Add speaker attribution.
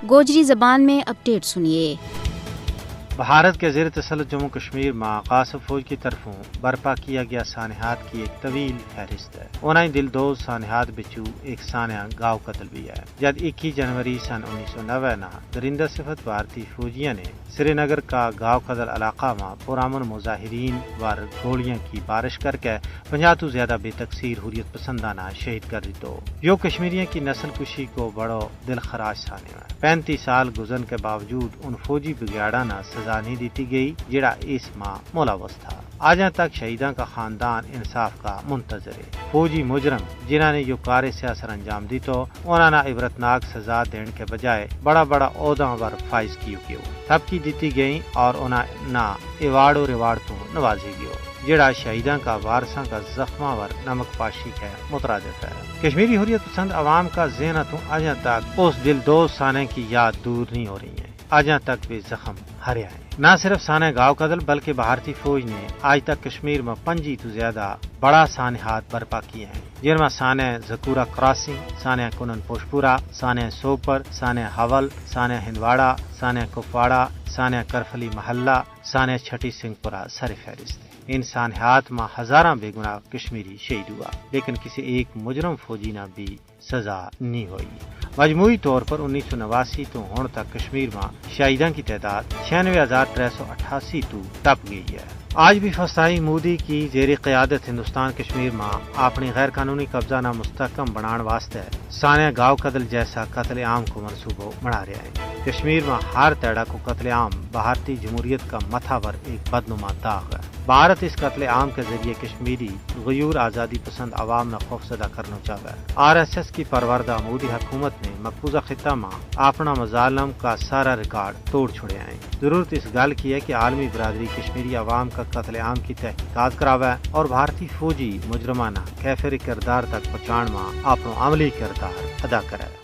Speaker 1: گوجری زبان میں اپڈیٹ سنیے۔
Speaker 2: بھارت کے زیر تسلط جموں کشمیر میں قاصد فوج کی طرفوں برپا کیا گیا سانحات کی ایک طویل فہرست ہے۔ انہیں دلدوز سانحات بچو ایک سانحہ گاؤں قتل بھی ہے۔ جب 21 جنوری سن 1990 نا درندہ صفت بھارتی فوجیوں نے سری نگر کا گاؤں قتل علاقہ میں پرامن مظاہرین ور گولیاں کی بارش کر کے 50 تو زیادہ بے تقصیر حریت پسندانہ شہید کر دی تو یہ کشمیریوں کی نسل کشی کو بڑو دل خراش سانے ہے۔ 35 سال گزرنے کے باوجود ان فوجی بگیاڑانہ سزا نہیں دیتی گئی جڑا اس ماں ملوث تھا۔ آج تک شہیدوں کا خاندان انصاف کا منتظر ہے۔ فوجی مجرم جنہوں نے یہ کار سیاست انجام دی تو انہوں نے عبرتناک سزا دینے کے بجائے بڑا عہدوں پر فائز کیوں تھپکی دیتی گئی اور انہیں نہ ایوارڈ و ریوارڈ تو نوازی گیو جڑا شہیدوں کا وارثاں کا زخمہ ور نمک پاشی کے مترادف ہے۔ کشمیری حریت پسند عوام کا ذہن تو آج تک اس دلدوز سانے کی یاد دور نہیں ہو رہی ہے۔ آج تک بھی زخم ہرے ہیں۔ نہ صرف سانح گاؤں قتل بلکہ بھارتی فوج نے آج تک کشمیر میں 5 تو زیادہ بڑا سانحات برپا کیے ہیں، جن میں سانح زکورہ کراسنگ، سانح کنن پوشپورہ، سانح سوپر، سانح حول، سانح ہندواڑہ، سانح کپواڑہ، سانح کرفلی محلہ، سانح چھٹی سنگھ پورہ سر فہرست ہے۔ ان سانحات میں ہزاراں بے گناہ کشمیری شہید ہوا، لیکن کسی ایک مجرم فوجی نہ بھی سزا نہیں ہوئی۔ مجموعی طور پر 1989 تو ہون تک کشمیر میں شہیدوں کی تعداد 96,388 تو ٹپ گئی ہے۔ آج بھی فسائی مودی کی زیر قیادت ہندوستان کشمیر میں اپنی غیر قانونی قبضہ نہ مستحکم بنانے واسطے سانح گاؤں قتل جیسا قتل عام کو منصوبہ بنا رہے ہیں۔ کشمیر میں ہر تیڑا کو قتل عام بھارتی جمہوریت کا متھاور ایک بدنما داغ ہے۔ بھارت اس قتل عام کے ذریعے کشمیری غیور آزادی پسند عوام میں خوفزدہ کرنا چاہتا ہے۔ RSS کی پروردہ مودی حکومت نے مقبوضہ خطہ میں اپنا مظالم کا سارا ریکارڈ توڑ چھوڑے ہیں۔ ضرورت اس گل کی ہے کہ عالمی برادری کشمیری عوام کا قتل عام کی تحقیقات کراوے اور بھارتی فوجی مجرمانہ کیفر کردار تک پہنچان میں اپنا عملی کردار ادا کرے۔